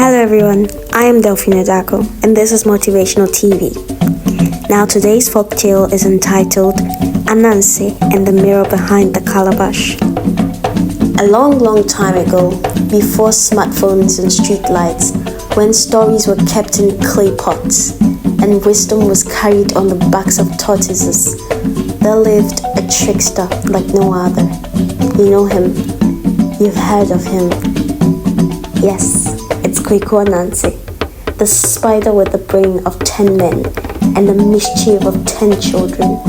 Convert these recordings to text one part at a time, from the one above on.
Hello everyone, I am Delphina Darko and this is Motivational TV. Now today's folktale is entitled Ananse and the Mirror Behind the Calabash. A long time ago, before smartphones and streetlights, when stories were kept in clay pots and wisdom was carried on the backs of tortoises, there lived a trickster like no other. You know him. You've heard of him. Yes, it's Kweku Ananse, the spider with the brain of 10 men and the mischief of 10 children.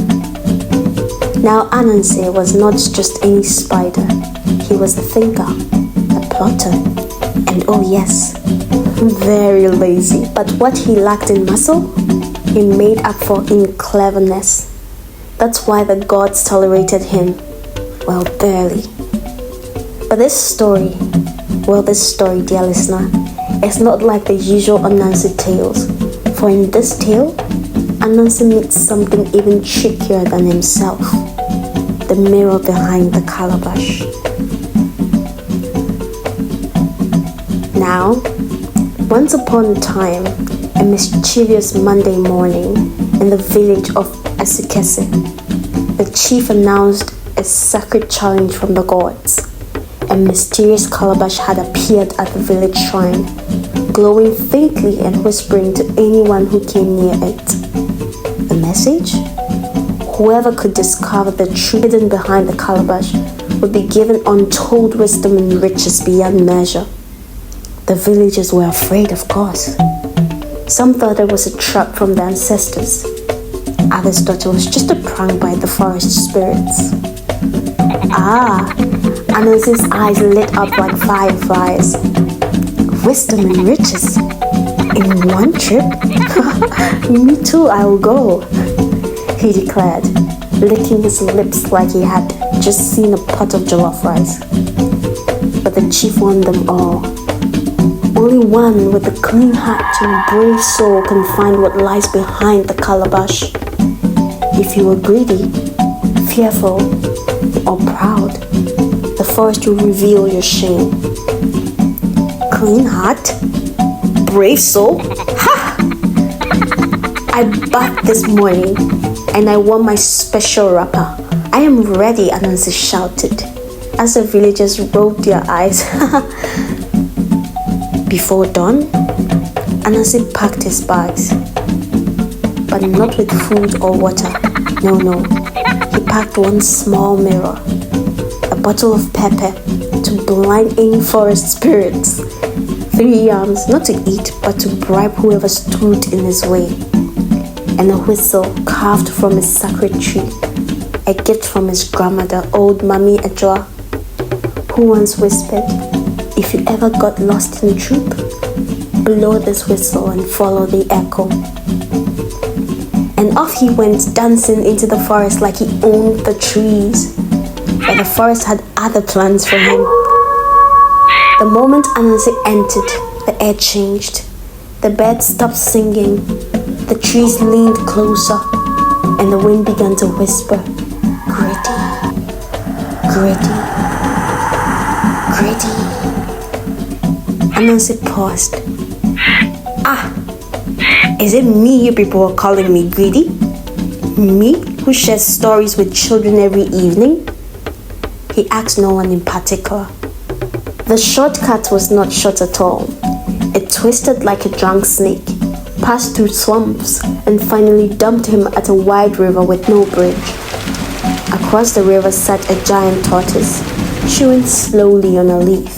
Now Ananse was not just any spider. He was a thinker, a plotter, and oh yes, very lazy. But what he lacked in muscle, he made up for in cleverness. That's why the gods tolerated him, well, barely. But this story, dear listener, is not like the usual Ananse tales. For in this tale, Ananse meets something even trickier than himself. The mirror behind the calabash. Now, once upon a time, a mischievous Monday morning in the village of Asikese, the chief announced a sacred challenge from the gods. A mysterious calabash had appeared at the village shrine, glowing faintly and whispering to anyone who came near it. The message? Whoever could discover the truth hidden behind the calabash would be given untold wisdom and riches beyond measure. The villagers were afraid, of course. Some thought it was a trap from the ancestors. Others thought it was just a prank by the forest spirits. Ananse's eyes lit up like fireflies. Wisdom and riches in one trip? Me too, I will go, he declared, licking his lips like he had just seen a pot of jollof rice. But the chief warned them all. Only one with a clean heart and brave soul can find what lies behind the calabash. If you are greedy, fearful, or proud, the forest will reveal your shame. Clean heart? Brave soul? Ha! I bathed this morning and I wore my special wrapper. I am ready, Ananse shouted as the villagers rolled their eyes. Before dawn, Ananse packed his bags, but not with food or water. No. He packed one small mirror, a bottle of pepper to blind any forest spirits, 3 yams not to eat but to bribe whoever stood in his way, and a whistle carved from his sacred tree, a gift from his grandmother, old Mami Ajwa, who once whispered, if you ever got lost in troop, blow this whistle and follow the echo. And off he went, dancing into the forest like he owned the trees. But the forest had other plans for him. The moment Ananse entered, the air changed. The birds stopped singing. The trees leaned closer, and the wind began to whisper, gritty, gritty, gritty. Ananse paused. Is it me you people are calling me greedy? Me, who shares stories with children every evening? He asked no one in particular. The shortcut was not short at all. It twisted like a drunk snake, passed through swamps, and finally dumped him at a wide river with no bridge. Across the river sat a giant tortoise, chewing slowly on a leaf.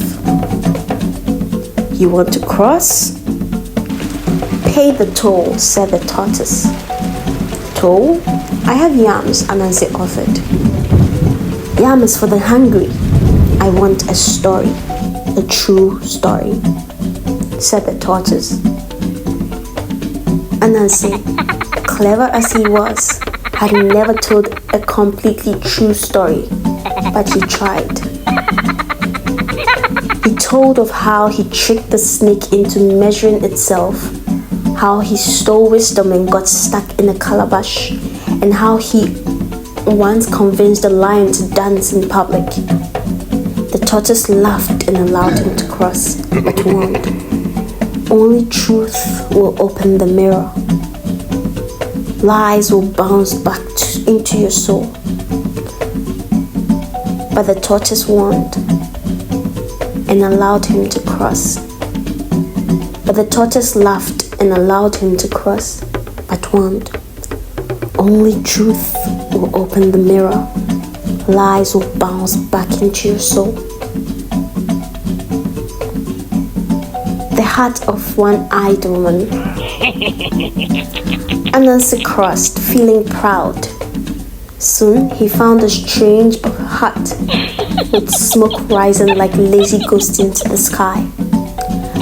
You want to cross? Pay the toll, said the tortoise. Toll? I have yams, Ananse offered. Yam is for the hungry. I want a story, a true story, said the tortoise. Ananse, clever as he was, had never told a completely true story, but he tried. He told of how he tricked the snake into measuring itself, how he stole wisdom and got stuck in a calabash, and how he once convinced a lion to dance in public. The tortoise laughed and allowed him to cross, but warned, Only truth will open the mirror. Lies will bounce back into your soul. But the tortoise warned and allowed him to cross. But the tortoise laughed and allowed him to cross, but warned. Only truth will open the mirror. Lies will bounce back into your soul. The heart of one-eyed woman. Ananse crossed, feeling proud. Soon he found a strange hut with smoke rising like lazy ghosts into the sky.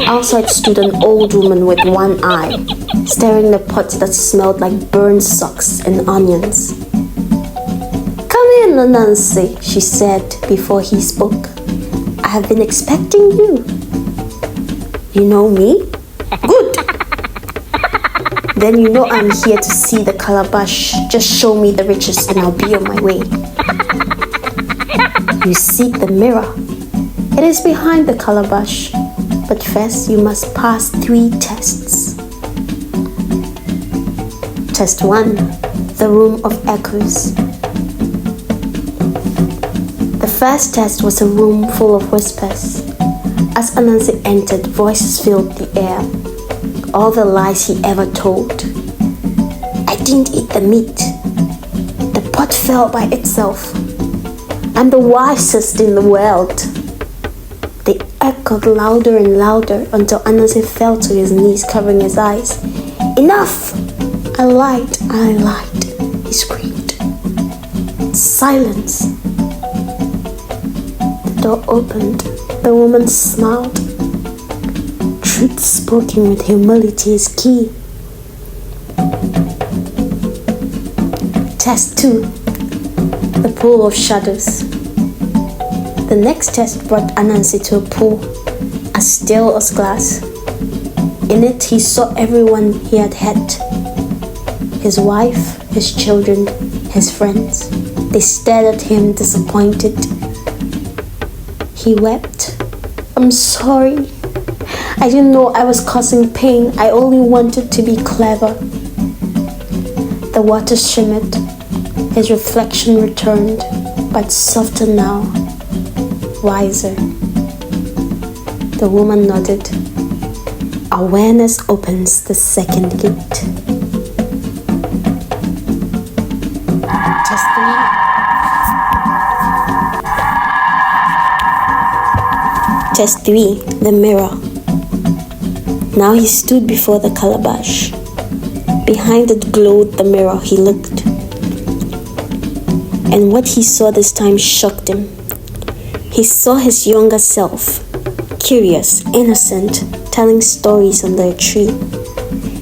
Outside stood an old woman with one eye, stirring the pot that smelled like burned socks and onions. "Come in, Ananse," she said before he spoke. "I have been expecting you." "You know me? Good. Then you know I'm here to see the calabash. Just show me the riches and I'll be on my way." "You seek the mirror. It is behind the calabash. But first you must pass 3 tests. Test 1. The room of echoes. The first test was a room full of whispers. As Ananse entered, voices filled the air. All the lies he ever told. "I didn't eat the meat. The pot fell by itself. I'm the wisest in the world." They echoed louder and louder until Ananse fell to his knees, covering his eyes. "Enough! I lied, he screamed. Silence. The door opened. The woman smiled. Truth spoken with humility is key. Test 2. The pool of shadows. The next test brought Ananse to a pool, as still as glass. In it he saw everyone he had had. His wife, his children, his friends. They stared at him disappointed. He wept. "I'm sorry. I didn't know I was causing pain. I only wanted to be clever." The water shimmered. His reflection returned, but softer now, wiser. The woman nodded. Awareness opens the second gate. Test 3. Test 3. The mirror. Now he stood before the calabash. Behind it glowed the mirror. He looked. And what he saw this time shocked him. He saw his younger self, curious, innocent, telling stories under a tree.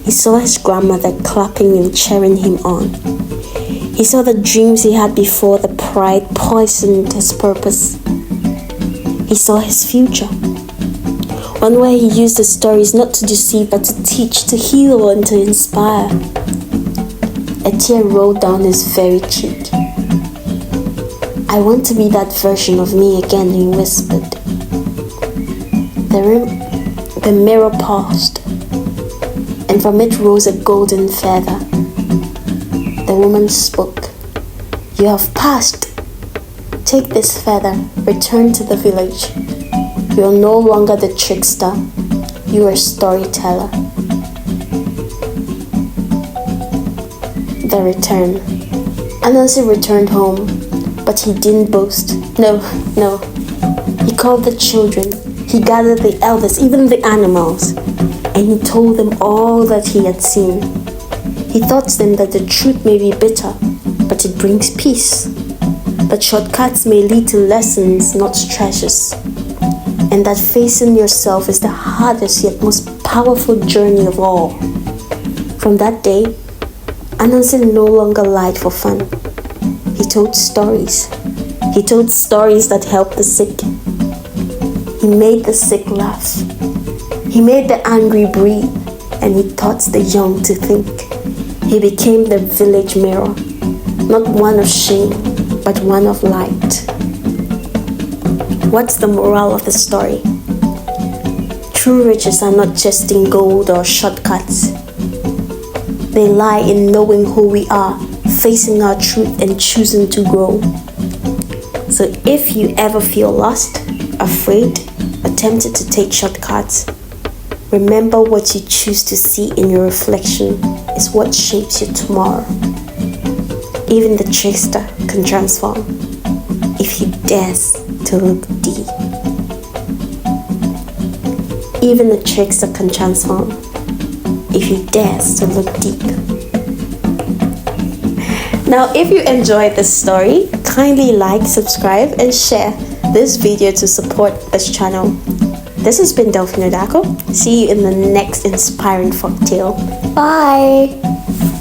He saw his grandmother clapping and cheering him on. He saw the dreams he had before the pride poisoned his purpose. He saw his future. One where he used the stories not to deceive but to teach, to heal and to inspire. A tear rolled down his very cheek. "I want to be that version of me again," he whispered. The mirror paused, and from it rose a golden feather. The woman spoke. "You have passed. Take this feather, return to the village. You are no longer the trickster, you are a storyteller." The return. Ananse returned home, but he didn't boast. No. He called the children. He gathered the elders, even the animals, and he told them all that he had seen. He taught them that the truth may be bitter, but it brings peace. That shortcuts may lead to lessons, not treasures. And that facing yourself is the hardest yet most powerful journey of all. From that day, Ananse no longer lied for fun. He told stories. He told stories that helped the sick. He made the sick laugh. He made the angry breathe, and he taught the young to think. He became the village mirror, not one of shame, but one of light. What's the moral of the story? True riches are not just in gold or shortcuts. They lie in knowing who we are, facing our truth and choosing to grow. So if you ever feel lost, afraid, or tempted to take shortcuts, remember what you choose to see in your reflection is what shapes your tomorrow. Even the trickster can transform if he dares to look deep. Even the trickster can transform if he dares to look deep. Now, if you enjoyed this story, kindly like, subscribe, and share this video to support this channel. This has been Delphina Darko. See you in the next inspiring folktale. Bye!